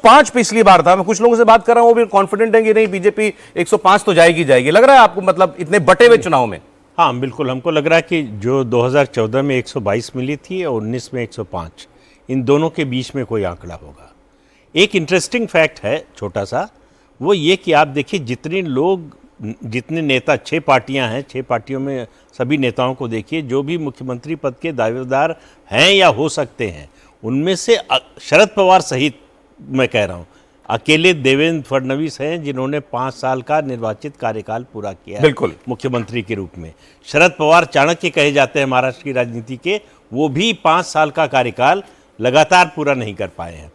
105 पिछली बार था। मैं कुछ लोगों से बात कर रहा हूं, वो भी कॉन्फिडेंट है कि नहीं बीजेपी 105 तो जाएगी। लग रहा है आपको, मतलब इतने बटे हुए चुनाव में? हाँ बिल्कुल, हमको लग रहा है कि जो 2014 में 122 मिली थी और 19 में 105, इन दोनों के बीच में कोई आंकड़ा होगा। एक इंटरेस्टिंग फैक्ट है छोटा सा, वो ये कि आप देखिए जितने नेता, 6 पार्टियां हैं, 6 पार्टियों में सभी नेताओं को देखिए, जो भी मुख्यमंत्री पद के दावेदार हैं या हो सकते हैं, उनमें से शरद पवार सहित मैं कह रहा हूँ अकेले देवेंद्र फडणवीस हैं जिन्होंने 5 साल का निर्वाचित कार्यकाल पूरा किया है बिल्कुल मुख्यमंत्री के रूप में। शरद पवार चाणक्य कहे जाते हैं महाराष्ट्र की राजनीति के, वो भी 5 साल का कार्यकाल लगातार पूरा नहीं कर पाए हैं।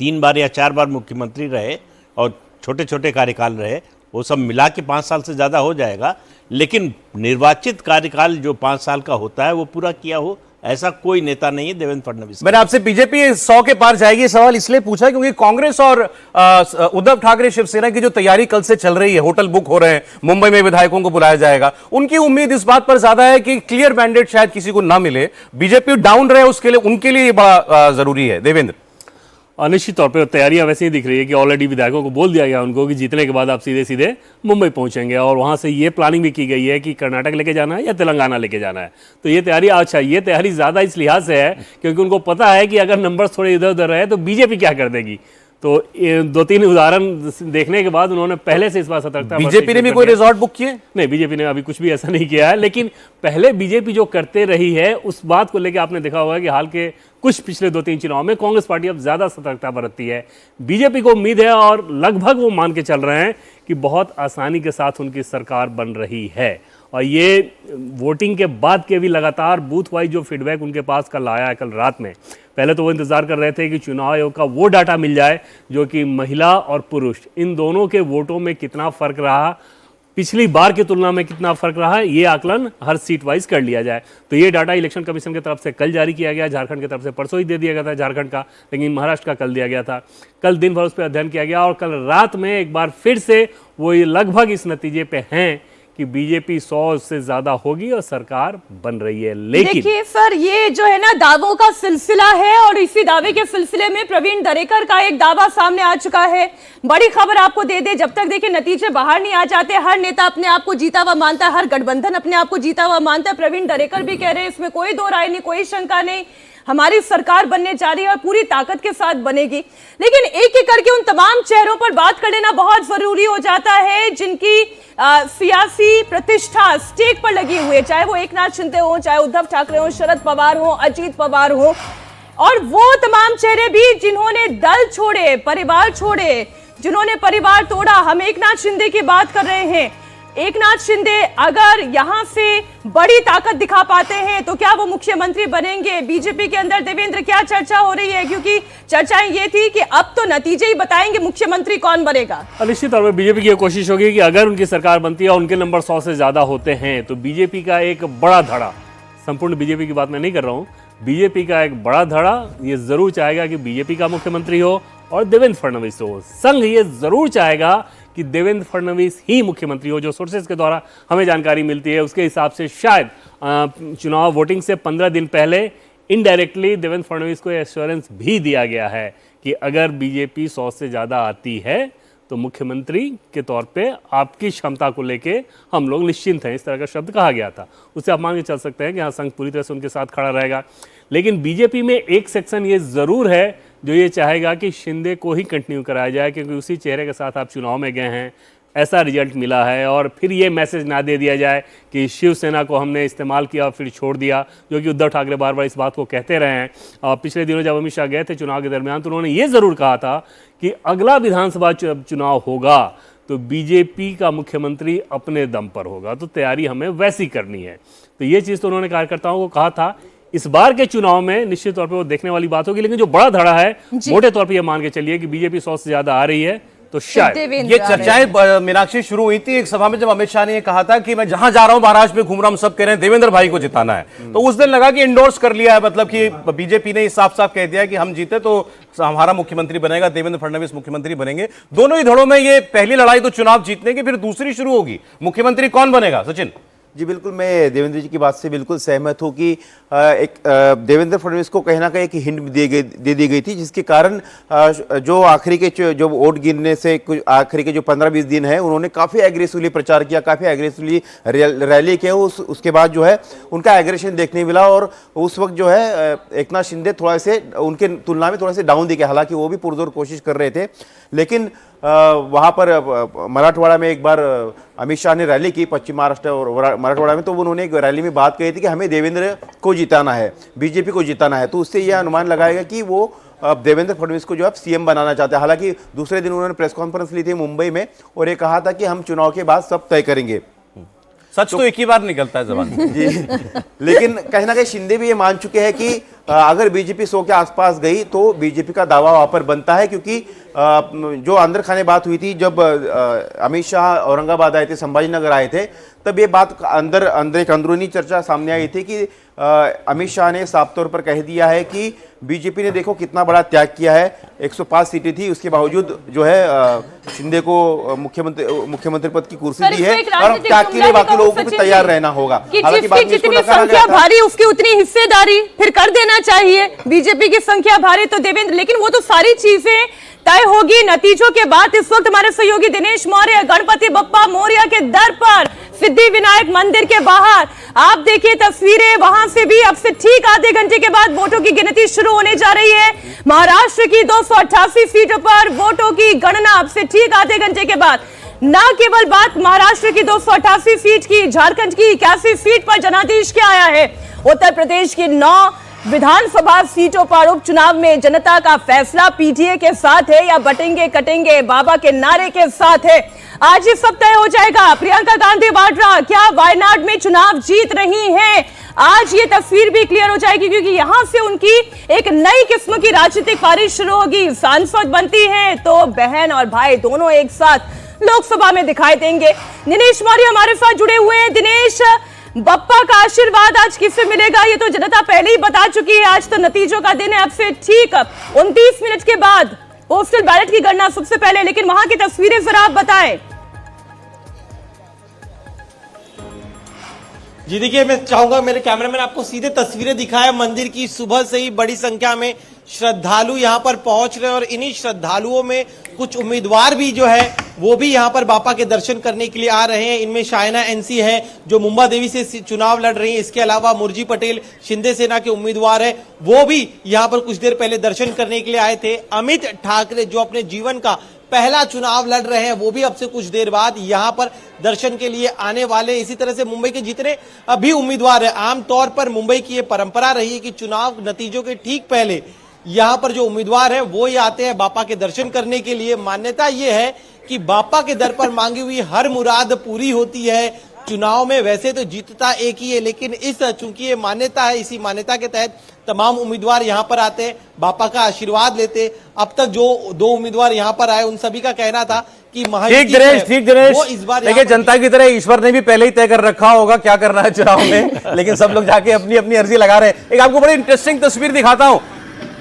3 बार या 4 बार मुख्यमंत्री रहे और छोटे छोटे कार्यकाल रहे, वो सब मिला के 5 साल से ज़्यादा हो जाएगा, लेकिन निर्वाचित कार्यकाल जो 5 साल का होता है वो पूरा किया हो ऐसा कोई नेता नहीं है देवेंद्र फडणवीस। मैंने आपसे बीजेपी 100 के पार जाएगी सवाल इसलिए पूछा क्योंकि कांग्रेस और उद्धव ठाकरे शिवसेना की जो तैयारी कल से चल रही है, होटल बुक हो रहे हैं, मुंबई में विधायकों को बुलाया जाएगा, उनकी उम्मीद इस बात पर ज्यादा है कि क्लियर मैंडेट शायद किसी को ना मिले, बीजेपी डाउन रहे, उसके लिए उनके लिए बड़ा जरूरी है। देवेंद्र, निश्चित तौर पर तैयारियां वैसे ही दिख रही है कि ऑलरेडी विधायकों को बोल दिया गया उनको कि जीतने के बाद आप सीधे सीधे मुंबई पहुंचेंगे, और वहां से ये प्लानिंग भी की गई है कि कर्नाटक लेके जाना है या तेलंगाना लेके जाना है। तो ये तैयारी अच्छा, ये तैयारी ज़्यादा इस लिहाज से है क्योंकि उनको पता है कि अगर नंबर थोड़े इधर उधर रहे तो बीजेपी क्या कर देगी। तो 2-3 उदाहरण देखने के बाद उन्होंने पहले से इस बार सतर्कता। बीजेपी ने भी कोई रिजॉर्ट बुक किए? नहीं, बीजेपी ने अभी कुछ भी ऐसा नहीं किया है, लेकिन पहले बीजेपी जो करते रही है उस बात को लेकर आपने देखा होगा कि हाल के कुछ पिछले 2-3 चुनाव में कांग्रेस पार्टी अब ज्यादा सतर्कता बरतती है। बीजेपी को उम्मीद है और लगभग वो मान के चल रहे हैं कि बहुत आसानी के साथ उनकी सरकार बन रही है, और ये वोटिंग के बाद के भी लगातार बूथ वाइज जो फीडबैक उनके पास कल आया है, कल रात में, पहले तो वो इंतजार कर रहे थे कि चुनाव आयोग का वो डाटा मिल जाए जो कि महिला और पुरुष इन दोनों के वोटों में कितना फर्क रहा, पिछली बार की तुलना में कितना फर्क रहा है, ये आकलन हर सीट वाइज कर लिया जाए। तो ये डाटा इलेक्शन कमीशन की तरफ से कल जारी किया गया, झारखंड की तरफ से परसों ही दे दिया गया था झारखंड का, लेकिन महाराष्ट्र का कल दिया गया था। कल दिन भर उस पर अध्ययन किया गया और कल रात में एक बार फिर से वो ये लगभग इस नतीजे पे हैं कि बीजेपी 100 से ज्यादा होगी और सरकार बन रही है। लेकिन देखिए सर, ये जो है ना दावों का सिलसिला है, और इसी दावे के सिलसिले में प्रवीण दरेकर का एक दावा सामने आ चुका है। बड़ी खबर आपको दे दे, जब तक देखिए नतीजे बाहर नहीं आ जाते, हर नेता अपने आप को जीता हुआ मानता है, हर गठबंधन अपने आप को जीता हुआ मानता है। प्रवीण दरेकर भी कह रहे हैं इसमें कोई दो राय नहीं, कोई शंका नहीं, हमारी सरकार बनने जा रही है और पूरी ताकत के साथ बनेगी। लेकिन एक एक करके उन तमाम चेहरों पर बात कर लेना बहुत जरूरी हो जाता है जिनकी सियासी प्रतिष्ठा स्टेक पर लगी हुई है, चाहे वो एकनाथ शिंदे हो, चाहे उद्धव ठाकरे हो, शरद पवार हो, अजीत पवार हो, और वो तमाम चेहरे भी जिन्होंने दल छोड़े, परिवार छोड़े, जिन्होंने परिवार तोड़ा। हम एकनाथ शिंदे की बात कर रहे हैं। एकनाथ शिंदे अगर यहां से बड़ी ताकत दिखा पाते हैं तो क्या वो मुख्यमंत्री बनेंगे? बीजेपी के अंदर देवेंद्र क्या चर्चा हो रही है, क्योंकि चर्चाएं ये थी कि अब तो नतीजे ही बताएंगे मुख्यमंत्री कौन बनेगा। निश्चित तौर पर बीजेपी की कोशिश होगी कि अगर उनकी सरकार बनती है और उनके नंबर 100 से ज्यादा होते हैं तो बीजेपी का एक बड़ा धड़ा, संपूर्ण बीजेपी की बात मैं नहीं कर रहा हूं, बीजेपी का एक बड़ा धड़ा ये जरूर चाहेगा कि बीजेपी का मुख्यमंत्री हो और देवेंद्र फडणवीस हो। संघ ये जरूर चाहेगा कि देवेंद्र फडणवीस ही मुख्यमंत्री हो। जो सोर्सेज के द्वारा हमें जानकारी मिलती है उसके हिसाब से शायद चुनाव वोटिंग से 15 दिन पहले इनडायरेक्टली देवेंद्र फडणवीस को एश्योरेंस भी दिया गया है कि अगर बीजेपी 100 से ज़्यादा आती है तो मुख्यमंत्री के तौर पे आपकी क्षमता को लेके हम लोग निश्चिंत हैं, इस तरह का शब्द कहा गया था। उससे आप मान के चल सकते हैं कि हाँ, संघ पूरी तरह से उनके साथ खड़ा रहेगा। लेकिन बीजेपी में एक सेक्शन ये ज़रूर है जो ये चाहेगा कि शिंदे को ही कंटिन्यू कराया जाए, क्योंकि उसी चेहरे के साथ आप चुनाव में गए हैं, ऐसा रिजल्ट मिला है, और फिर ये मैसेज ना दे दिया जाए कि शिवसेना को हमने इस्तेमाल किया फिर छोड़ दिया, जो कि उद्धव ठाकरे बार बार इस बात को कहते रहे हैं। और पिछले दिनों जब अमित शाह गए थे चुनाव के दरमियान तो उन्होंने ये ज़रूर कहा था कि अगला विधानसभा चुनाव होगा तो बीजेपी का मुख्यमंत्री अपने दम पर होगा, तो तैयारी हमें वैसी करनी है। तो ये चीज़ तो उन्होंने कार्यकर्ताओं को कहा था। इस बार के चुनाव में निश्चित तौर पे वो देखने वाली बात होगी, लेकिन जो बड़ा धड़ा है मोटे तौर पे ये मान के चलिए कि बीजेपी 100 से ज्यादा आ रही है। तो शायद ये चर्चाएं मीनाक्षी शुरू हुई थी एक सभा में जब अमित शाह ने कहा था कि मैं जहां जा रहा हूं महाराष्ट्र में घूम रहा हूं, सब कह रहे हैं देवेंद्र भाई को जिताना है, तो उस दिन लगा कि इंडोर्स कर लिया है, मतलब कि बीजेपी ने साफ साफ कह दिया कि हम जीते तो हमारा मुख्यमंत्री बनेगा, देवेंद्र फडणवीस मुख्यमंत्री बनेंगे। दोनों ही धड़ों में ये पहली लड़ाई तो चुनाव जीतने की, फिर दूसरी शुरू होगी, मुख्यमंत्री कौन बनेगा? सचिन, जी बिल्कुल, मैं देवेंद्र जी की बात से बिल्कुल सहमत हूँ कि देवेंद्र फडणवीस को कहीं ना कहीं एक हिंट दे दी गई थी, जिसके कारण जो आखिरी के जो वोट गिनने से कुछ आखिरी के जो 15-20 दिन है, उन्होंने काफ़ी एग्रेसिवली प्रचार किया, काफ़ी एग्रेसिवली रैली किया। उसके बाद जो है उनका एग्रेशन देखने मिला और उस वक्त जो है एकनाथ शिंदे थोड़ा से उनके तुलना में थोड़ा से डाउन दिखे, हालांकि वो भी पुरजोर कोशिश कर रहे थे। लेकिन वहाँ पर मराठवाड़ा में एक बार अमित शाह ने रैली की, पश्चिम महाराष्ट्र और मराठवाड़ा में, तो उन्होंने एक रैली में बात कही थी कि हमें देवेंद्र को जिताना है, बीजेपी को जिताना है। तो उससे यह अनुमान लगाएगा कि वो देवेंद्र फडणवीस को जो है सीएम बनाना चाहते हैं। हालांकि दूसरे दिन उन्होंने प्रेस कॉन्फ्रेंस ली थी मुंबई में और ये कहा था कि हम चुनाव के बाद सब तय करेंगे। सच तो एक ही बार निकलता है जबान से। जी, लेकिन कहीं ना कहीं शिंदे भी ये मान चुके हैं कि अगर बीजेपी 100 के आसपास गई तो बीजेपी का दावा वहां पर बनता है, क्योंकि जो अंदर खाने बात हुई थी जब अमित शाह औरंगाबाद आए थे, संभाजी नगर आए थे, तब ये बात अंदर एक अंदरूनी चर्चा सामने आई थी कि अमित शाह ने साफ तौर पर कह दिया है कि बीजेपी ने देखो कितना बड़ा त्याग किया है, 105 सीटें थी, उसके बावजूद जो है शिंदे को मुख्यमंत्री पद की कुर्सी दी है और त्याग के लिए बाकी लोगों को भी तैयार रहना होगा। हालांकि जितनी संख्या भारी उसकी उतनी हिस्सेदारी फिर कर देना चाहिए। बीजेपी की संख्या भारी तो देवेंद्र, लेकिन वो तो सारी चीजें तय होगी नतीजों के बाद। इस वक्त हमारे सहयोगी दिनेश मौर्य गणपति बप्पा मोरिया के दर पर सिद्धि विनायक मंदिर के बाहर आप देखिए तस्वीरें, वहां से भी अब से ठीक आधे घंटे के बाद वोटों की गिनती शुरू होने जा रही है। महाराष्ट्र की 288 सीटों पर वोटों की गणना अब से ठीक आधे घंटे के बाद। न केवल बात महाराष्ट्र की 288 सीट की, झारखंड की 81 सीट पर जनादेश क्या आया है। उत्तर प्रदेश की 9 विधानसभा सीटों पर उपचुनाव में जनता का फैसला पीटीए के साथ है या बटेंगे कटेंगे बाबा के नारे के साथ है। आज ये सब तय हो जाएगा। प्रियंका गांधी वाड्रा क्या वायनाड में चुनाव जीत रही हैं? आज ये तस्वीर भी क्लियर हो जाएगी, क्योंकि यहां से उनकी एक नई किस्म की राजनीतिक बारिश शुरू होगी। सांसद बनती हैं तो बहन और भाई दोनों एक साथ लोकसभा में दिखाई देंगे। दिनेश मौर्य हमारे साथ जुड़े हुए हैं। दिनेश, बप्पा का आशीर्वाद आज किससे मिलेगा ये तो जनता पहले ही बता चुकी है। आज तो नतीजों का दिन है। अब से ठीक 29 मिनट के बाद पोस्टल बैलेट की गणना सबसे पहले, लेकिन वहां की तस्वीरें जरा आप बताएं। जी देखिए, मैं चाहूंगा मेरे कैमरामैन आपको सीधे तस्वीरें दिखाए मंदिर की। सुबह से ही बड़ी संख्या में श्रद्धालु यहां पर पहुंच रहे हैं और इन्हीं श्रद्धालुओं में कुछ उम्मीदवार भी जो है वो भी यहां पर बापा के दर्शन करने के लिए आ रहे हैं। इनमें शायना एनसी है जो मुंबा देवी से चुनाव लड़ रही है। इसके अलावा मुरजी पटेल शिंदे सेना के उम्मीदवार है, वो भी यहां पर कुछ देर पहले दर्शन करने के लिए आए थे। अमित ठाकरे जो अपने जीवन का पहला चुनाव लड़ रहे हैं, वो भी अब से कुछ देर बाद यहां पर दर्शन के लिए आने वाले। इसी तरह से मुंबई के जितने अभी उम्मीदवार हैं, आमतौर पर मुंबई की ये परंपरा रही है कि चुनाव नतीजों के ठीक पहले यहां पर जो उम्मीदवार है वो ये आते हैं बापा के दर्शन करने के लिए। मान्यता ये है कि बापा के दर पर मांगी हुई हर मुराद पूरी होती है। चुनाव में वैसे तो जीतता एक ही है, लेकिन इस चूंकि ये मान्यता है, इसी मान्यता के तहत तमाम उम्मीदवार यहां पर आते हैं, बापा का आशीर्वाद लेते। अब तक जो 2 उम्मीदवार यहां पर आए उन सभी का कहना था कि ठीक दिनेश, इस बार देखिए जनता की तरह ईश्वर ने भी पहले ही तय कर रखा होगा क्या करना है चुनाव में, लेकिन सब लोग जाके अपनी अपनी अर्जी लगा रहे हैं। एक आपको बड़ी इंटरेस्टिंग तस्वीर दिखाता हूं।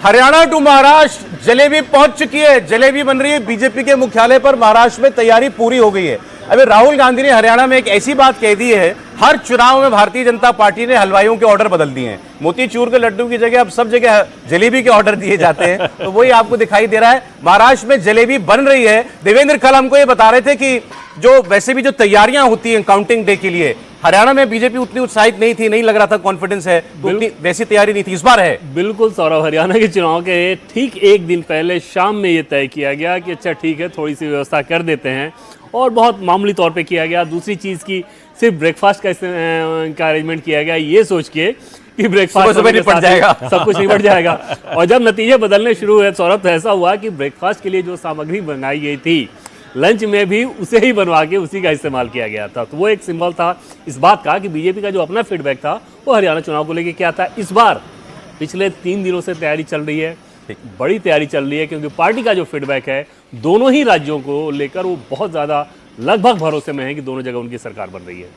हरियाणा टू महाराष्ट्र जलेबी पहुंच चुकी है, जलेबी बन रही है बीजेपी के मुख्यालय पर। महाराष्ट्र में तैयारी पूरी हो गई है। अभी राहुल गांधी ने हरियाणा में एक ऐसी बात कह दी है, हर चुनाव में भारतीय जनता पार्टी ने हलवाइयों के ऑर्डर बदल दिए हैं। मोतीचूर के लड्डू की जगह अब सब जगह जलेबी के ऑर्डर दिए जाते हैं, तो वही आपको दिखाई दे रहा है। महाराष्ट्र में जलेबी बन रही है। देवेंद्र कल हमको ये बता रहे थे कि जो वैसे भी जो तैयारियां होती हैं काउंटिंग डे के लिए, हरियाणा में बीजेपी उतनी उत्साहित नहीं थी, नहीं लग रहा था कॉन्फिडेंस है, तो उतनी वैसी तैयारी नहीं थी। इस बार है बिल्कुल सौरभ, हरियाणा के चुनाव के ठीक एक दिन पहले शाम में ये तय किया गया कि अच्छा ठीक है थोड़ी सी व्यवस्था कर देते हैं, और बहुत मामूली तौर पे किया गया। दूसरी चीज़ की सिर्फ ब्रेकफास्ट का अरेंजमेंट किया गया ये सोच के कि ब्रेकफास्ट निपट जाएगा, सब कुछ निपट जाएगा। और जब नतीजे बदलने शुरू हुए सौरभ, तो ऐसा हुआ कि ब्रेकफास्ट के लिए जो सामग्री बनाई गई थी लंच में भी उसे ही बनवा के उसी का इस्तेमाल किया गया था। तो वो एक सिंबल था इस बात का कि बीजेपी का जो अपना फीडबैक था वो हरियाणा चुनाव को लेकर क्या था। इस बार पिछले 3 दिनों से तैयारी चल रही है, बड़ी तैयारी चल रही है, क्योंकि पार्टी का जो फीडबैक है दोनों ही राज्यों को लेकर वो बहुत ज़्यादा लगभग भरोसे में है कि दोनों जगह उनकी सरकार बन रही है।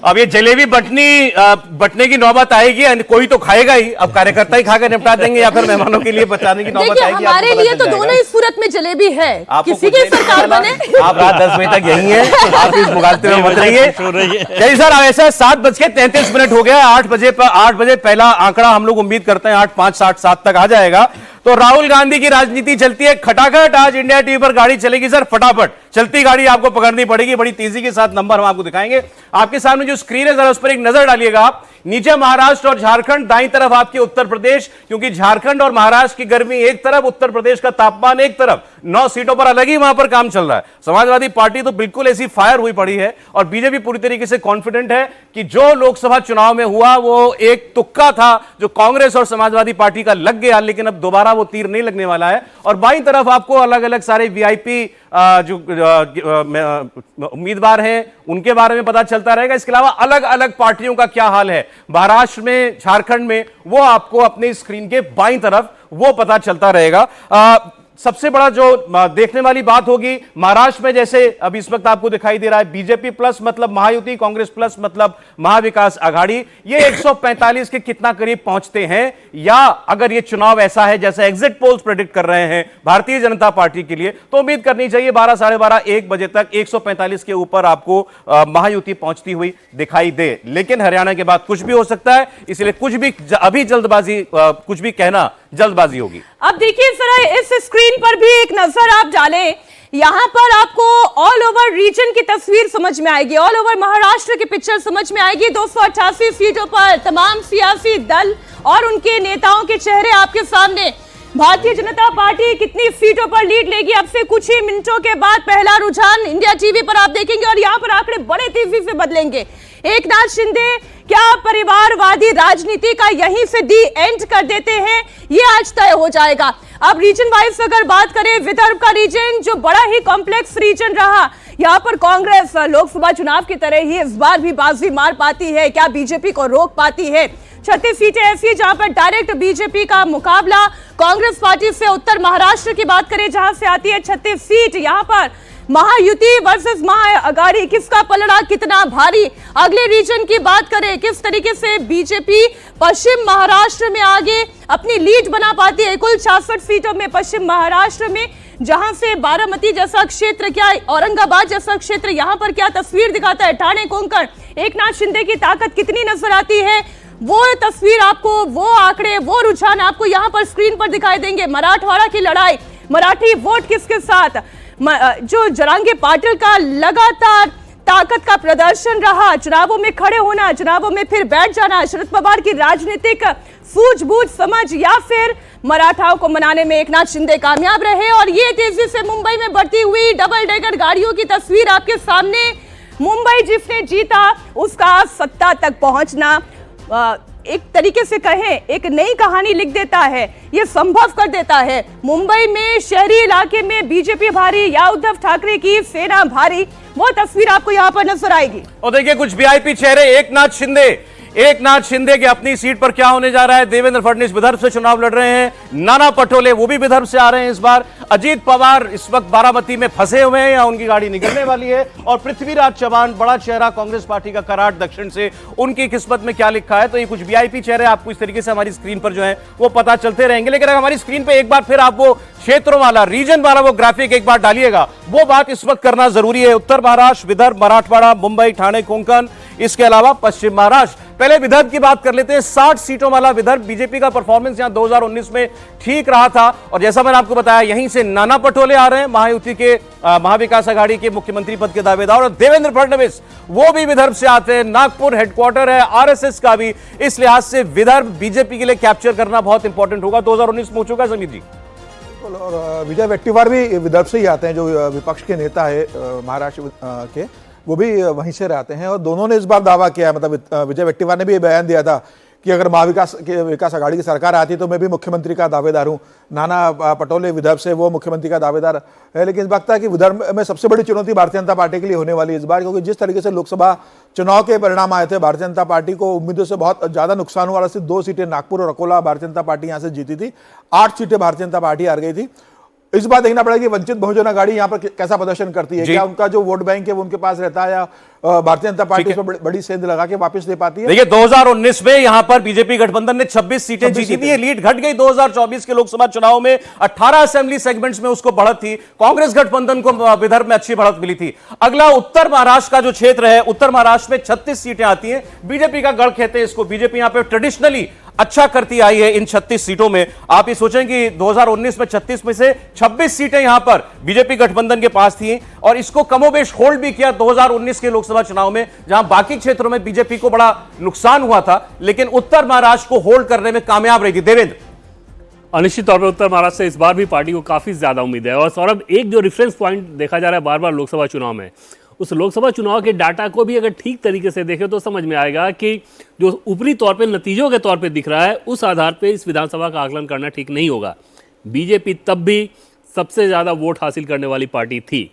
अब ये जलेबी बटने की नौबत आएगी, कोई तो खाएगा ही। अब कार्यकर्ता ही खाकर निपटा देंगे या फिर मेहमानों के लिए बचाने की नौबत देखिए आएगी। हमारे लिए तो दोनों ही सूरत में जलेबी है, किसी की सरकार बने। आप रात 10 बजे तक यही हैं, आप इस मुगालते में मत रहिए। चलिए सर, ऐसा 7:33 हो गया। 8 बजे पहला आंकड़ा हम लोग उम्मीद करते हैं 8:05-8:07 तक आ जाएगा। तो राहुल गांधी की राजनीति चलती है खटाखट। आज इंडिया टीवी पर गाड़ी चलेगी सर फटाफट, चलती गाड़ी आपको पकड़नी पड़ेगी, बड़ी तेजी के साथ नंबर हम आपको दिखाएंगे। आपके सामने जो स्क्रीन है जरा उस पर एक नजर डालिएगा आप। नीचे महाराष्ट्र और झारखंड, दाईं तरफ आपके उत्तर प्रदेश, क्योंकि झारखंड और महाराष्ट्र की गर्मी एक तरफ, उत्तर प्रदेश का तापमान एक तरफ। 9 सीटों पर अलग ही वहां पर काम चल रहा है। समाजवादी पार्टी तो बिल्कुल ऐसी फायर हुई पड़ी है और बीजेपी पूरी तरीके से कॉन्फिडेंट है कि जो लोकसभा चुनाव में हुआ वो एक तुक्का था जो कांग्रेस और समाजवादी पार्टी का लग गया, लेकिन अब दोबारा वो तीर नहीं लगने वाला है। और बाईं तरफ आपको अलग अलग सारे वीआईपी जो उम्मीदवार हैं उनके बारे में पता चलता रहेगा। इसके अलावा अलग अलग पार्टियों का क्या हाल है महाराष्ट्र में, झारखंड में, वो आपको अपने स्क्रीन के बाईं तरफ वो पता चलता रहेगा। सबसे बड़ा जो देखने वाली बात होगी महाराष्ट्र में, जैसे अभी इस वक्त आपको दिखाई दे रहा है बीजेपी प्लस मतलब महायुति, कांग्रेस प्लस मतलब महाविकास आघाड़ी, ये 145 के कितना करीब पहुंचते हैं, या अगर ये चुनाव ऐसा है जैसे एग्जिट पोल्स प्रेडिक्ट कर रहे हैं भारतीय जनता पार्टी के लिए, तो उम्मीद करनी चाहिए 12, साढ़े 12, 1 बजे तक 145 के ऊपर आपको महायुति पहुंचती हुई दिखाई दे। लेकिन हरियाणा के बाद कुछ भी हो सकता है, इसलिए कुछ भी अभी जल्दबाजी, कुछ भी कहना जल्दबाजी होगी। अब देखिए जरा इस स्क्रीन पर भी एक नजर आप डालें, यहां पर आपको ऑल ओवर रीजन की तस्वीर समझ में आएगी, ऑल ओवर महाराष्ट्र की पिक्चर समझ में आएगी। 288 सीटों पर तमाम सियासी दल और उनके नेताओं के चेहरे आपके सामने। भारतीय जनता पार्टी कितनी सीटों पर लीड लेगी, अब से कुछ ही मिनटों के बाद पहला रुझान इंडिया टीवी पर आप देखेंगे और यहां पर आंकड़े बड़े तेजी से बदलेंगे। एकनाथ शिंदे क्या परिवारवादी राजनीति का यहीं से दी एंड कर देते हैं, ये आज तय हो जाएगा। अब रीजन वाइज अगर बात करें, विदर्भ का रीजन जो बड़ा ही कॉम्प्लेक्स रीजन रहा, यहाँ पर कांग्रेस लोकसभा चुनाव की तरह ही इस बार भी बाजी मार पाती है, क्या बीजेपी को रोक पाती है। 36 सीटें ऐसी जहां पर डायरेक्ट बीजेपी का मुकाबला कांग्रेस पार्टी से। उत्तर महाराष्ट्र की बात करें जहां से आती है 36 सीट, यहां पर महायुति वर्सेस महाअघाड़ी, किसका पलड़ा कितना भारी। अगले रीजन की बात करें, किस तरीके से बीजेपी पश्चिम महाराष्ट्र में आगे अपनी लीड बना पाती है। कुल 66 सीटों में पश्चिम महाराष्ट्र में, जहां से बारामती जैसा क्षेत्र, क्या औरंगाबाद जैसा क्षेत्र, यहां पर क्या तस्वीर दिखाता है। ठाणे, कोंकण, एकनाथ शिंदे की ताकत कितनी नजर आती है, वो तस्वीर आपको, वो आंकड़े, वो रुझान आपको यहां पर स्क्रीन पर दिखाई देंगे। मराठवाड़ा की लड़ाई, मराठी वोट किसके साथ, जो जरांगे पाटिल का लगातार ताकत का प्रदर्शन रहा, चुनावों में खड़े होना, चुनावों में फिर बैठ जाना, शरद पवार की राजनीतिक सूझबूझ समझ या फिर मराठाओं को मनाने में एकनाथ शिंदे कामयाब रहे। और ये तेजी से मुंबई में बढ़ती हुई डबल डेकर गाड़ियों की तस्वीर आपके सामने। मुंबई जिसने जीता उसका सत्ता तक पहुंचना एक तरीके से कहें एक नई कहानी लिख देता है, ये संभव कर देता है। मुंबई में शहरी इलाके में बीजेपी भारी या उद्धव ठाकरे की सेना भारी, वो तस्वीर आपको यहां पर नजर आएगी। और देखिए कुछ वीआईपी चेहरे, एकनाथ शिंदे के अपनी सीट पर क्या होने जा रहा है। देवेंद्र फडणवीस विदर्भ से चुनाव लड़ रहे हैं, नाना पटोले वो भी विदर्भ से आ रहे हैं इस बार। अजीत पवार इस वक्त बारामती में फंसे हुए हैं या उनकी गाड़ी निकलने वाली है। और पृथ्वीराज चौहान, बड़ा चेहरा कांग्रेस पार्टी का कराड़ दक्षिण से, उनकी किस्मत में क्या लिखा है। तो ये कुछ वीआईपी चेहरे आपको इस तरीके से हमारी स्क्रीन पर जो है वो पता चलते रहेंगे। लेकिन अगर हमारी स्क्रीन पर एक बार फिर आप वो क्षेत्रों वाला, रीजन वाला वो ग्राफिक एक बार डालिएगा, वो बात इस वक्त करना जरूरी है। उत्तर महाराष्ट्र, विदर्भ, मराठवाड़ा, मुंबई, ठाणे, कोंकण, इसके अलावा पश्चिम महाराष्ट्र। पहले विदर्भ की बात कर लेते हैं। 60 सीटों वाला विदर्भ, बीजेपी का परफॉर्मेंस यहां 2019 में ठीक रहा था। और जैसा मैंने आपको बताया, यहीं से नाना पटोले आ रहे हैं, महायुति के महाविकास आघाड़ी के मुख्यमंत्री पद के दावेदार। और देवेंद्र फडणवीस वो भी विदर्भ से आते हैं, नागपुर हेडक्वार्टर है आरएसएस का भी। इस लिहाज से विदर्भ बीजेपी के लिए कैप्चर करना बहुत इंपॉर्टेंट होगा। 2019 में हो चुका है समीर जी। और विजय वट्टीवार भी विदर्भ से ही आते हैं, जो विपक्ष के नेता है महाराष्ट्र के, वो भी वहीं से रहते हैं। और दोनों ने इस बार दावा किया है, मतलब विजय वट्टीवार ने भी ये बयान दिया था कि अगर महाविकास आघाड़ी की सरकार आती तो मैं भी मुख्यमंत्री का दावेदार हूं। नाना पटोले विदर्भ से, वो मुख्यमंत्री का दावेदार है। लेकिन इस वक्त कि विदर्भ में सबसे बड़ी चुनौती भारतीय जनता पार्टी के लिए होने वाली है इस बार, क्योंकि जिस तरीके से लोकसभा चुनाव के परिणाम आए थे, भारतीय जनता पार्टी को उम्मीदों से बहुत ज्यादा नुकसान हुआ। सिर्फ 2 सीटें नागपुर और अकोला भारतीय जनता पार्टी यहां से जीती थी, 8 सीटें भारतीय जनता पार्टी हार गई थी। इस बार देखना पड़ेगा कि वंचित बहुजन आघाड़ी यहाँ पर कैसा प्रदर्शन करती है। क्या उनका जो वोट बैंक है वो उनके पास रहता है, या भारतीय जनता पार्टी उसमें बड़ी सेंध लगा के वापस दे पाती है। देखिए 2019 में यहां पर बीजेपी गठबंधन ने 26 सीटें जीती थी, लीड घट गई। 2024 के लोकसभा चुनाव में 18 असेंबली सेगमेंट्स में उसको बढ़त थी। कांग्रेस गठबंधन को विदर्भ में अच्छी बढ़त मिली थी। अगला उत्तर महाराष्ट्र का जो क्षेत्र है, उत्तर महाराष्ट्र में 36 सीटें आती हैं। बीजेपी का गढ़ कहते हैं इसको। बीजेपी यहां पर ट्रेडिशनली अच्छा करती आई है इन 36 सीटों में। आप ये सोचें कि 2019 में 36 में से 26 सीटें यहां पर बीजेपी गठबंधन के पास थी, और इसको कमोबेश होल्ड भी किया 2019 के लोकसभा चुनाव में, जहां बाकी क्षेत्रों में बीजेपी को बड़ा नुकसान हुआ था, लेकिन उत्तर महाराष्ट्र को होल्ड करने में कामयाब रही थी। देवेंद्र, अनिश्चित तौर पर उत्तर महाराष्ट्र से इस बार भी पार्टी को काफी ज्यादा उम्मीद है। और सौरभ, एक जो रेफरेंस पॉइंट देखा जा रहा है बार बार लोकसभा चुनाव में, उस लोकसभा चुनाव के डाटा को भी अगर ठीक तरीके से देखें तो समझ में आएगा कि जो ऊपरी तौर पे नतीजों के तौर पे दिख रहा है, उस आधार पे इस विधानसभा का आकलन करना ठीक नहीं होगा। बीजेपी तब भी सबसे ज्यादा वोट हासिल करने वाली पार्टी थी।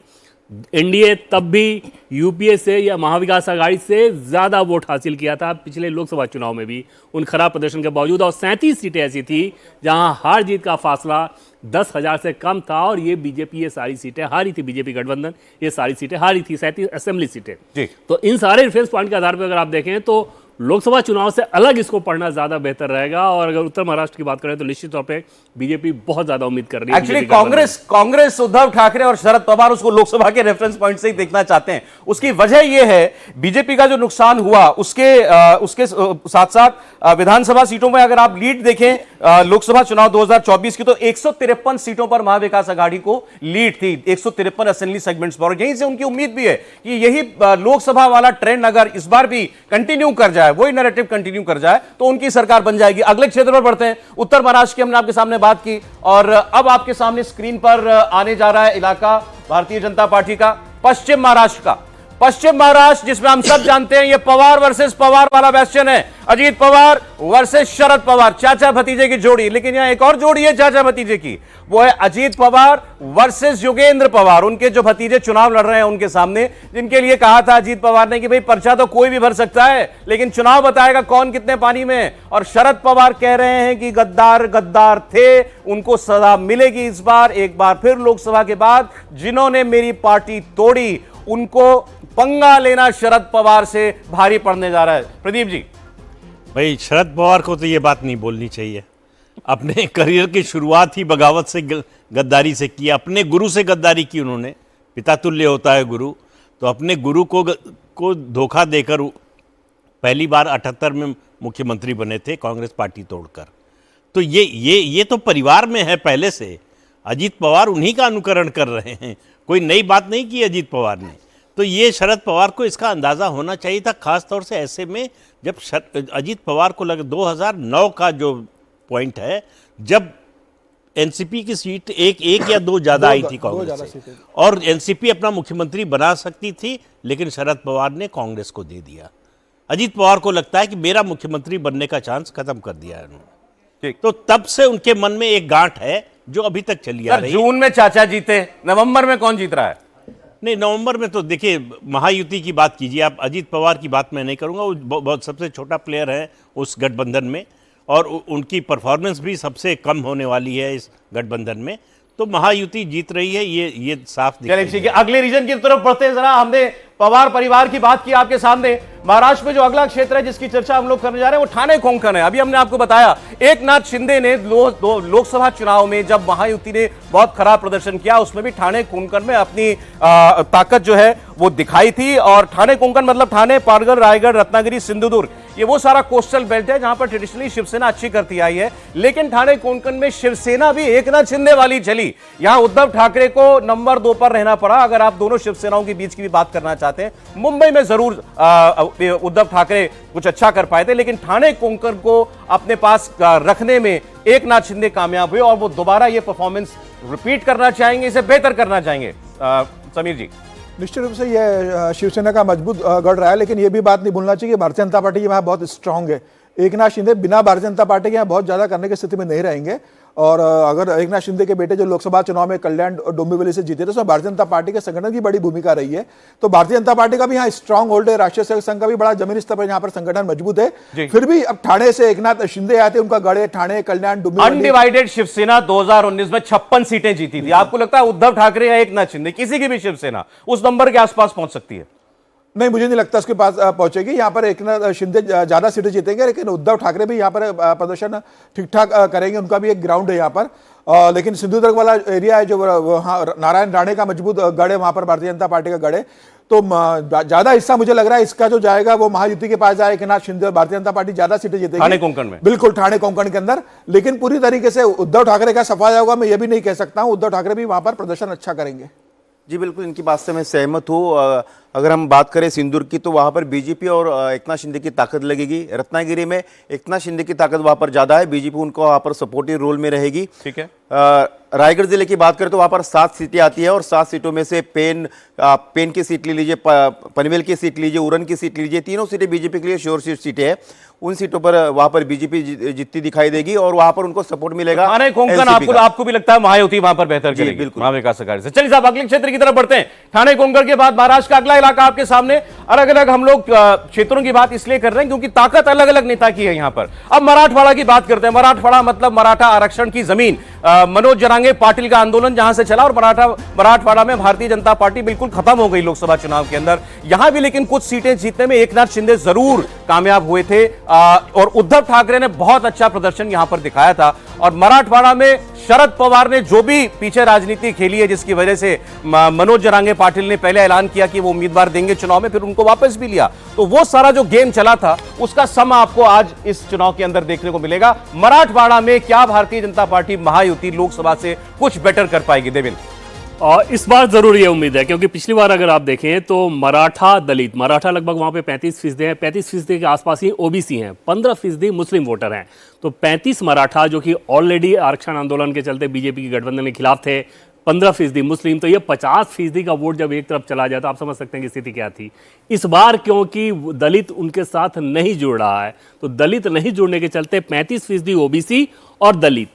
एनडीए तब भी यूपीए से या महाविकास आघाड़ी से ज्यादा वोट हासिल किया था पिछले लोकसभा चुनाव में भी, उन खराब प्रदर्शन के बावजूद। और 37 सीटें ऐसी थी जहां हार जीत का फासला 10,000 से कम था, और ये बीजेपी ये सारी सीटें हारी थी। बीजेपी गठबंधन ये सारी सीटें हारी थी, 37 असेंबली सीटें। तो इन सारे रेफरेंस पॉइंट के आधार पर अगर आप देखें तो लोकसभा चुनाव से अलग इसको पढ़ना ज्यादा बेहतर रहेगा। और अगर उत्तर महाराष्ट्र की बात करें तो निश्चित तौर पे बीजेपी बहुत ज्यादा उम्मीद कर रही है। एक्चुअली कांग्रेस उद्धव ठाकरे और शरद पवार उसको लोकसभा के रेफरेंस पॉइंट से ही देखना चाहते हैं। उसकी वजह यह है, बीजेपी का जो नुकसान हुआ उसके साथ साथ विधानसभा सीटों में अगर आप लीड देखें लोकसभा चुनाव 2024 की, तो 153 सीटों पर महाविकास आघाड़ी को लीड थी, 153 असेंबली सेगमेंट्स पर। यहीं से उनकी उम्मीद भी है कि यही लोकसभा वाला ट्रेंड अगर इस बार भी कंटिन्यू कर जाए, वही नैरेटिव कंटिन्यू कर जाए, तो उनकी सरकार बन जाएगी। अगले क्षेत्र पर बढ़ते हैं। उत्तर महाराष्ट्र की हमने आपके सामने बात की, और अब आपके सामने स्क्रीन पर आने जा रहा है इलाका भारतीय जनता पार्टी का, पश्चिम महाराष्ट्र का। पश्चिम महाराष्ट्र जिसमें हम सब जानते हैं ये पवार वर्सेस पवार वाला बैस्टियन है। अजीत पवार वर्सेस शरद पवार, चाचा भतीजे की जोड़ी। लेकिन यहां एक और जोड़ी है चाचा भतीजे की, वो है अजीत पवार वर्सेस योगेंद्र पवार। उनके जो भतीजे चुनाव लड़ रहे हैं उनके सामने, जिनके लिए कहा था अजीत पवार ने कि भाई पर्चा तो कोई भी भर सकता है, लेकिन चुनाव बताएगा कौन कितने पानी में। और शरद पवार कह रहे हैं कि गद्दार गद्दार थे, उनको सजा मिलेगी इस बार, एक बार फिर लोकसभा के बाद। जिन्होंने मेरी पार्टी तोड़ी उनको पंगा लेना शरद पवार से भारी पड़ने जा रहा है। प्रदीप जी, भाई शरद पवार को तो ये बात नहीं बोलनी चाहिए। अपने करियर की शुरुआत ही बगावत से गद्दारी से की, अपने गुरु से गद्दारी की उन्होंने। पिता तुल्य होता है गुरु, तो अपने गुरु को धोखा देकर पहली बार 78 में मुख्यमंत्री बने थे कांग्रेस पार्टी तोड़कर। तो ये तो परिवार में है पहले से। अजीत पवार उन्हीं का अनुकरण कर रहे हैं, कोई नई बात नहीं की अजीत पवार ने। तो ये शरद पवार को इसका अंदाज़ा होना चाहिए था, खास तौर से ऐसे में जब अजीत पवार को लगा 2009 का जो पॉइंट है, जब एनसीपी की सीट एक या दो ज़्यादा आई थी कांग्रेस से, और एनसीपी अपना मुख्यमंत्री बना सकती थी, लेकिन शरद पवार ने कांग्रेस को दे दिया। अजीत पवार को लगता है कि मेरा मुख्यमंत्री बनने का चांस खत्म कर दिया है उन्होंने। तो तब से उनके मन में एक गांठ है जो अभी तक चली आ रही है। जून में चाचा जीते, नवंबर में कौन जीत रहा है? नहीं, नवंबर में तो देखिए महायुति की बात कीजिए आप। अजीत पवार की बात मैं नहीं करूंगा, वो बहुत सबसे छोटा प्लेयर है उस गठबंधन में, और उनकी परफॉर्मेंस भी सबसे कम होने वाली है इस गठबंधन में। तो महायुति जीत रही है, ये साफ दिख रही है। अगले रीजन की तरफ बढ़ते हैं। जरा हमने पवार परिवार की बात की आपके सामने। महाराष्ट्र में जो अगला क्षेत्र है जिसकी चर्चा हम लोग करने जा रहे हैं वो ठाणे कोंकण है। अभी हमने आपको बताया एकनाथ शिंदे ने लोकसभा चुनाव में जब महायुति ने बहुत खराब प्रदर्शन किया, उसमें भी ठाणे कोंकण में अपनी ताकत जो है वो दिखाई थी। और ठाणे कोंकण मतलब ठाणे, पालघर, रायगढ़, रत्नागिरी, सिंधुदुर्ग, ये वो सारा कोस्टल बेल्ट है जहां पर ट्रेडिशनली शिवसेना अच्छी करती आई है। लेकिन ठाणे कोंकण में शिवसेना भी एकनाथ शिंदे वाली चली। यहां उद्धव ठाकरे को नंबर 2 पर रहना पड़ा। अगर आप दोनों शिवसेनाओं के बीच की भी बात करना चाहते हैं, मुंबई में जरूर उद्धव ठाकरे कुछ अच्छा कर पाए थे, लेकिन ठाणे कोंकण को अपने पास रखने में एकनाथ शिंदे कामयाब हुए, और वो दोबारा ये परफॉर्मेंस रिपीट करना चाहेंगे, इसे बेहतर करना चाहेंगे। समीर जी, निश्चित रूप से ये शिवसेना का मजबूत गढ़ रहा है, लेकिन ये भी बात नहीं भूलना चाहिए कि भारतीय जनता पार्टी वहाँ बहुत स्ट्रांग है। एकनाथ शिंदे बिना भारतीय जनता पार्टी के यहाँ बहुत ज़्यादा करने की स्थिति में नहीं रहेंगे, और अगर एकनाथ शिंदे के बेटे जो लोकसभा चुनाव में कल्याण डोंबिवली से जीते थे, उसमें भारतीय जनता पार्टी के संगठन की बड़ी भूमिका रही है। तो भारतीय जनता पार्टी का भी यहाँ स्ट्रांग होल्ड है, राष्ट्रीय सेवक संघ का भी बड़ा जमीनी स्तर पर यहाँ पर संगठन मजबूत है। फिर भी अब ठाणे से एकनाथ शिंदे आए थे, उनका गढ़ ठाणे, कल्याण, डोंबिवली। अनडिवाइडेड शिवसेना 2019 में 56 सीटें जीती थी। आपको लगता है उद्धव ठाकरे या एकनाथ शिंदे, किसी की भी शिवसेना उस नंबर के आसपास पहुंच सकती है? नहीं, मुझे नहीं लगता उसके पास पहुंचेगी। यहाँ पर एकनाथ शिंदे ज्यादा सीटें जीतेंगे, लेकिन उद्धव ठाकरे भी यहाँ पर प्रदर्शन ठीक ठाक करेंगे, उनका भी एक ग्राउंड है यहाँ पर। लेकिन सिंधुदुर्ग वाला एरिया है जो वहाँ नारायण राणे का मजबूत गढ़ है, वहाँ पर भारतीय जनता पार्टी का गढ़ है। तो ज्यादा हिस्सा मुझे लग रहा है इसका जो जाएगा वो महायुति के पास जाए। एकनाथ शिंदे और भारतीय जनता पार्टी ज्यादा सीटें जीतेगी ठाणे कोंकण में। बिल्कुल, ठाणे कोंकण के अंदर। लेकिन पूरी तरीके से उद्धव ठाकरे का सफाया होगा मैं ये भी नहीं कह सकता हूँ। उद्धव ठाकरे भी वहां पर प्रदर्शन अच्छा करेंगे। जी बिल्कुल, इनकी बात से मैं सहमत हूँ। अगर हम बात करें सिंदूर की, तो वहाँ पर बीजेपी और एकनाथ शिंदे की ताकत लगेगी। रत्नागिरी में एकनाथ शिंदे की ताकत वहाँ पर ज़्यादा है, बीजेपी उनको वहाँ पर सपोर्टिव रोल में रहेगी। ठीक है। रायगढ़ जिले की बात करें तो वहाँ पर 7 सीटें आती है और 7 सीटों में से पेन की सीट ले लीजिए, पनवेल की सीट लीजिए, उरन की सीट लीजिए, तीनों सीटें बीजेपी के लिए श्योर सीटें हैं। उन सीटों पर वहाँ पर बीजेपी जीतती दिखाई देगी और वहाँ पर उनको सपोर्ट मिलेगा। ठाणे कोंकण आपको भी लगता है महायुति वहां पर बेहतर करेगी? बिल्कुल, महाविकास अघाड़ी से। चलिए साहब, अगले क्षेत्र की तरफ बढ़ते हैं। ठाणे कोंकण के बाद महाराष्ट्र का अगला इलाका आपके सामने। अलग अलग हम लोग क्षेत्रों की बात इसलिए कर रहे हैं क्योंकि ताकत अलग अलग नेता की है यहाँ पर। अब मराठवाड़ा की बात करते हैं। मराठवाड़ा मतलब मराठा आरक्षण की जमीन। मनोज जरांगे पाटिल का आंदोलन जहां से चला और मराठवाड़ा में भारतीय जनता पार्टी बिल्कुल खत्म हो गई लोकसभा चुनाव के अंदर। यहां भी लेकिन कुछ सीटें जीतने में एकनाथ शिंदे जरूर कामयाब हुए थे और उद्धव ठाकरे ने बहुत अच्छा प्रदर्शन यहां पर दिखाया था। और मराठवाड़ा में शरद पवार ने जो भी पीछे राजनीति खेली है, जिसकी वजह से मनोज जरांगे पाटिल ने पहले ऐलान किया कि वो उम्मीदवार देंगे चुनाव में, फिर उनको वापस भी लिया, तो वो सारा जो गेम चला था उसका सम आपको आज इस चुनाव के अंदर देखने को मिलेगा। मराठवाड़ा में क्या भारतीय जनता पार्टी महायुति लोकसभा से कुछ बेटर कर पाएगी? देवेंद्र, और इस बार जरूर ये उम्मीद है, क्योंकि पिछली बार अगर आप देखें तो मराठा दलित, मराठा लगभग वहां पे 35% हैं, 35% के आसपास ही ओबीसी हैं, 15% मुस्लिम वोटर हैं। तो 35 मराठा जो कि ऑलरेडी आरक्षण आंदोलन के चलते बीजेपी के गठबंधन के खिलाफ थे, 15% मुस्लिम, तो ये 50% का वोट जब एक तरफ चला जाता, आप समझ सकते हैं कि स्थिति क्या थी। इस बार क्योंकि दलित उनके साथ नहीं जुड़ रहा है, तो दलित नहीं जुड़ने के चलते 35% ओबीसी और दलित,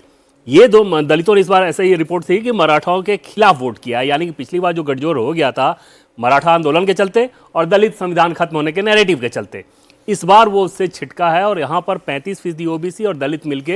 ये दो दलितों ने इस बार ऐसा ही रिपोर्ट थी कि मराठाओं के खिलाफ वोट किया। यानी कि पिछली बार जो गठजोड़ हो गया था मराठा आंदोलन के चलते और दलित संविधान खत्म होने के नैरेटिव के चलते, इस बार वो उससे छिटका है और यहाँ पर 35% ओबीसी और दलित मिलके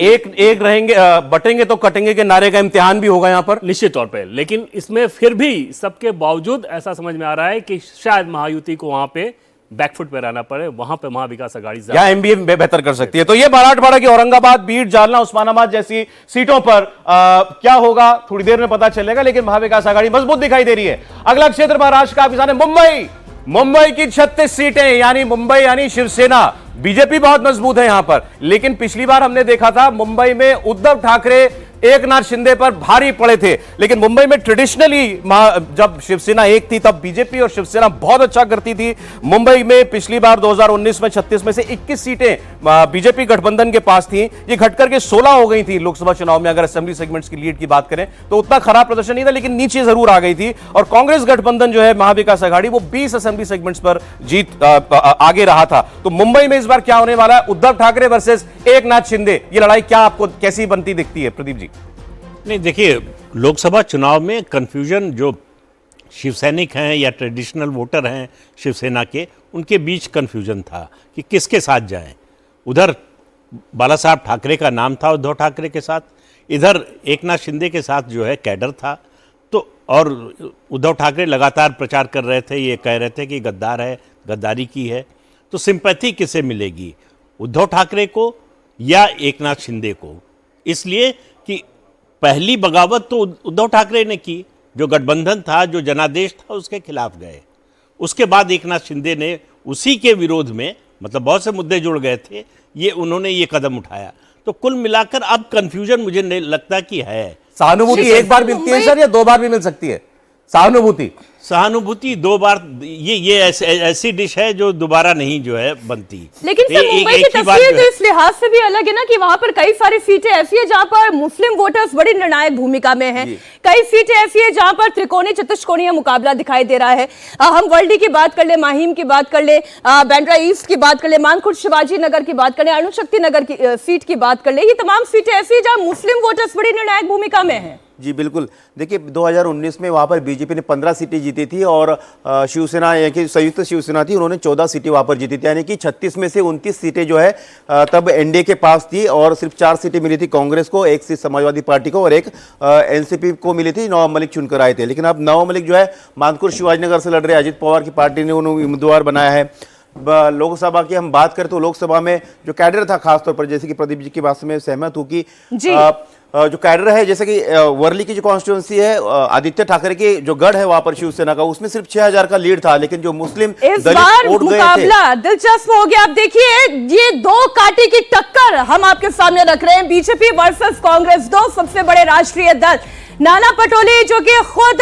एक रहेंगे, बटेंगे तो कटेंगे के नारे का इम्तिहान भी होगा यहाँ पर निश्चित तौर पे। लेकिन इसमें फिर भी सबके बावजूद ऐसा समझ में आ रहा है कि शायद महायुति को वहां पे बैकफुट पे रहना पड़े, वहां पे महाविकास अघाड़ी या एमबीए बेहतर कर सकती है। तो ये मराठवाड़ा की औरंगाबाद, बीड, जालना, उस्मानाबाद जैसी सीटों पर क्या होगा थोड़ी देर में पता चलेगा, लेकिन महाविकास अघाड़ी मजबूत दिखाई दे रही है। अगला क्षेत्र महाराष्ट्र का आपके सामने मुंबई की 36 सीटें, यानी मुंबई यानी शिवसेना, बीजेपी बहुत मजबूत है यहां पर। लेकिन पिछली बार हमने देखा था मुंबई में उद्धव ठाकरे एकनाथ शिंदे पर भारी पड़े थे, लेकिन मुंबई में ट्रेडिशनली जब शिवसेना एक थी तब बीजेपी और शिवसेना बहुत अच्छा करती थी। मुंबई में पिछली बार 2019 में 36 में से 21 सीटें बीजेपी गठबंधन के पास थी, ये घटकर के 16 हो गई थी लोकसभा चुनाव में। अगर असेंबली सेगमेंट्स की लीड की बात करें तो उतना खराब प्रदर्शन नहीं था, लेकिन नीचे जरूर आ गई थी। और कांग्रेस गठबंधन जो है महाविकास अघाड़ी, वो 20 असेंबली सेगमेंट्स पर जीत आगे रहा था। तो मुंबई में इस बार क्या होने वाला है? उद्धव ठाकरे वर्सेस एकनाथ शिंदे, ये लड़ाई क्या आपको कैसी बनती दिखती है प्रदीप जी? नहीं, देखिए, लोकसभा चुनाव में कन्फ्यूजन जो शिवसैनिक हैं या ट्रेडिशनल वोटर हैं शिवसेना के, उनके बीच कन्फ्यूजन था कि किसके साथ जाएं। उधर बाला साहब ठाकरे का नाम था उद्धव ठाकरे के साथ, इधर एकनाथ शिंदे के साथ जो है कैडर था। तो और उद्धव ठाकरे लगातार प्रचार कर रहे थे, ये कह रहे थे कि गद्दार है, गद्दारी की है। तो सिंपैथी किसे मिलेगी, उद्धव ठाकरे को या एकनाथ शिंदे को? इसलिए कि पहली बगावत तो उद्धव ठाकरे ने की, जो गठबंधन था, जो जनादेश था, उसके खिलाफ गए। उसके बाद एकनाथ शिंदे ने उसी के विरोध में, मतलब बहुत से मुद्दे जुड़ गए थे, उन्होंने ये कदम उठाया। तो कुल मिलाकर अब कंफ्यूजन मुझे नहीं लगता कि है। सहानुभूति एक बार मिलती है सर या 2 बार भी मिल सकती है? सहानुभूति सहानुभूति 2 बार, ये ऐसी डिश है जो दोबारा नहीं जो है बनती। लेकिन सर मुंबई की तस्वीर तो इस लिहाज से भी अलग है ना कि वहां पर कई सारी सीटें ऐसी है जहां पर मुस्लिम वोटर्स बड़ी निर्णायक भूमिका में हैं। कई सीटें ऐसी है जहां पर त्रिकोणीय चतुष्कोणीय मुकाबला दिखाई दे रहा है। हम वर्ली की बात कर ले, माहिम की बात कर ले, बांद्रा ईस्ट की बात कर ले, मानखुर्द शिवाजी नगर की बात कर ले, अणुशक्ति नगर की सीट की बात कर ले, ये तमाम सीटें ऐसी है जहां मुस्लिम वोटर्स बड़ी निर्णायक भूमिका में हैं। जी बिल्कुल, देखिए 2019 में वहाँ पर बीजेपी ने 15 सीटें जीती थी और शिवसेना यानी कि संयुक्त शिवसेना थी, उन्होंने 14 सीटें वहाँ पर जीती थी, यानी कि 36 में से 29 सीटें जो है तब एनडीए के पास थी और सिर्फ 4 सीटें मिली थी कांग्रेस को, 1 सीट समाजवादी पार्टी को और 1 एनसीपी को मिली थी। नवाब मलिक चुनकर आए थे, लेकिन अब नवाब मलिक जो है मानखुर्द शिवाजीनगर से लड़ रहे हैं, अजित पवार की पार्टी ने उन्हें उम्मीदवार बनाया है। लोकसभा की हम बात करें तो लोकसभा में जो कैडर था, खासतौर पर जैसे कि प्रदीप जी की बात से मैं सहमत हूँ कि जो कैडर है, जैसे कि वर्ली की जो कॉन्स्टिट्यूंसी है, आदित्य ठाकरे की जो गढ़ है वहां पर शिवसेना का, उसमें सिर्फ 6000 का लीड था, लेकिन जो मुस्लिम इस बार मुकाबला दिलचस्प हो गया। आप देखिए ये 2 कांटे की टक्कर हम आपके सामने रख रहे हैं, बीजेपी वर्सेस कांग्रेस, 2 सबसे बड़े राष्ट्रीय दल। नाना पटोले जो कि खुद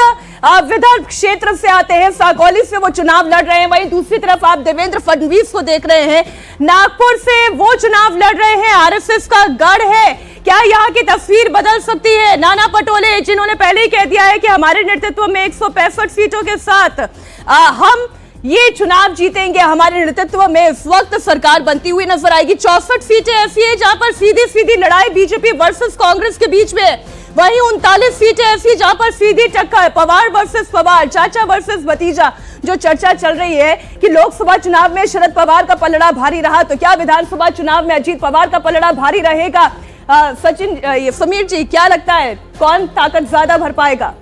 विदर्भ क्षेत्र से आते हैं, सागौली से वो चुनाव लड़ रहे हैं, वहीं दूसरी तरफ आप देवेंद्र फडणवीस को देख रहे हैं, नागपुर से वो चुनाव लड़ रहे हैं, आरएसएस का गढ़ है। क्या यहाँ की तस्वीर बदल सकती है? नाना पटोले जिन्होंने पहले ही कह दिया है कि हमारे नेतृत्व में 165 सीटों के साथ हम ये चुनाव जीतेंगे, हमारे नेतृत्व में इस वक्त सरकार बनती हुई नजर आएगी। 64 सीटें ऐसी है जहां पर सीधी सीधी लड़ाई बीजेपी वर्सेस कांग्रेस के बीच में है, वहीं 39 सीटें ऐसी जहां पर सीधी टक्कर पवार वर्सेस पवार, चाचा वर्सेस भतीजा। जो चर्चा चल रही है कि लोकसभा चुनाव में शरद पवार का पलड़ा भारी रहा, तो क्या विधानसभा चुनाव में अजीत पवार का पलड़ा भारी रहेगा? सचिन, समीर जी, क्या लगता है कौन ताकत ज्यादा भर पाएगा?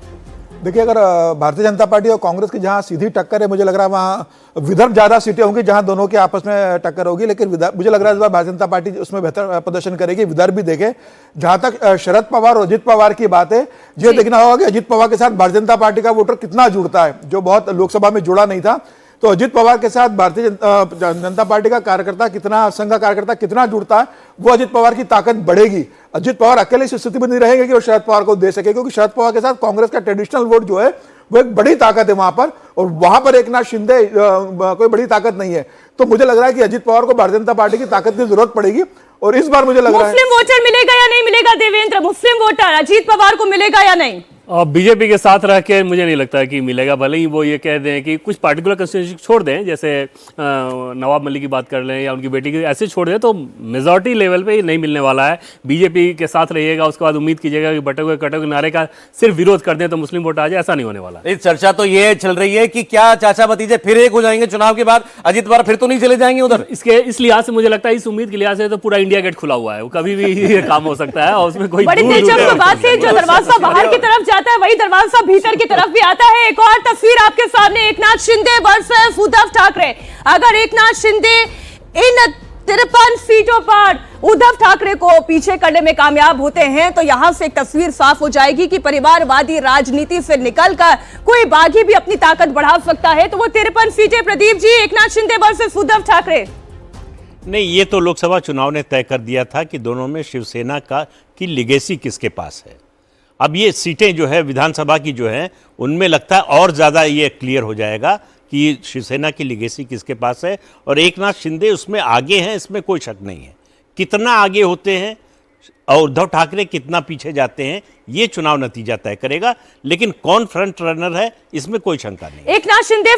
देखिए, अगर भारतीय जनता पार्टी और कांग्रेस की जहां सीधी टक्कर है, मुझे लग रहा है वहां विदर्भ ज्यादा सीटें होंगी जहां दोनों के आपस में टक्कर होगी, लेकिन मुझे लग रहा है इस बार भारतीय जनता पार्टी उसमें बेहतर प्रदर्शन करेगी। विदर्भ भी देखे, जहां तक शरद पवार और अजित पवार की बात है, ये देखना होगा कि अजित पवार के साथ भारतीय जनता पार्टी का वोटर कितना जुड़ता है, जो बहुत लोकसभा में जुड़ा नहीं था। तो अजित पवार के साथ भारतीय जनता पार्टी का कार्यकर्ता कितना, संघ का कार्यकर्ता कितना जुड़ता है, वो अजित पवार की ताकत बढ़ेगी। अजित पवार अकेले इस स्थिति में नहीं रहेंगे कि वो शरद पवार को दे सके, क्योंकि शरद पवार के साथ कांग्रेस का ट्रेडिशनल वोट जो है वो एक बड़ी ताकत है वहां पर, और वहां पर एकनाथ शिंदे कोई बड़ी ताकत नहीं है। तो मुझे लग रहा है कि अजित पवार को भारतीय जनता पार्टी की ताकत की जरूरत पड़ेगी, और इस बार मुझे लग रहा है मुस्लिम वोटर मिलेगा या नहीं मिलेगा? देवेंद्र, मुस्लिम वोटर अजित पवार को मिलेगा या नहीं? और बीजेपी के साथ रह के मुझे नहीं लगता कि मिलेगा, भले ही वो ये कह दें कि कुछ पार्टिकुलर कंस्टिट्यूएंसी छोड़ दें, जैसे नवाब मलिक की बात कर लें या उनकी बेटी की, ऐसे छोड़ दें, तो मेजॉरिटी लेवल पे नहीं मिलने वाला है। बीजेपी के साथ रहिएगा, उसके बाद उम्मीद कीजिएगा कि बटे हुए कटे हुए नारे का सिर्फ विरोध कर दें तो मुस्लिम वोट आ जाए, ऐसा नहीं होने वाला। इस चर्चा तो ये चल रही है कि क्या चाचा भतीजे फिर एक हो जाएंगे चुनाव के बाद, अजित पवार फिर तो नहीं चले जाएंगे उधर? इसके इस लिहाज से मुझे लगता है, इस उम्मीद के लिहाज से तो पूरा इंडिया गेट खुला हुआ है, वो कभी भी ये काम हो सकता है, और उसमें कोई बड़ी दिलचस्प बात है, जो दरवाजा बाहर की तरफ जाता है वही दरवाजा भीतर की तरफ भी आता है। एक और तस्वीर आपके सामने, एकनाथ शिंदे वर्सेस उद्धव ठाकरे। अगर एकनाथ शिंदे इन 53 सीटों पर उद्धव ठाकरे को पीछे करने में कामयाब होते हैं, तो यहां से एक तस्वीर साफ हो जाएगी कि परिवारवादी राजनीति से निकलकर कोई बागी भी अपनी ताकत बढ़ा सकता है। तो वो 53 सीटें, प्रदीप जी, एकनाथ शिंदे वर्सेस उद्धव ठाकरे। नहीं, ये तो लोकसभा चुनाव ने तय कर दिया था कि दोनों में शिवसेना की लिगेसी किसके पास है। अब ये सीटें जो है विधानसभा की जो है, उनमें लगता है और ज़्यादा ये क्लियर हो जाएगा कि शिवसेना की लिगेसी किसके पास है, और एकनाथ शिंदे उसमें आगे हैं, इसमें कोई शक नहीं है। कितना आगे होते हैं और उद्धव ठाकरे कितना पीछे जाते हैं, ये चुनाव नतीजा तय करेगा, लेकिन कौन फ्रंट रनर है इसमें कोई शंका नहीं। एकनाथ शिंदे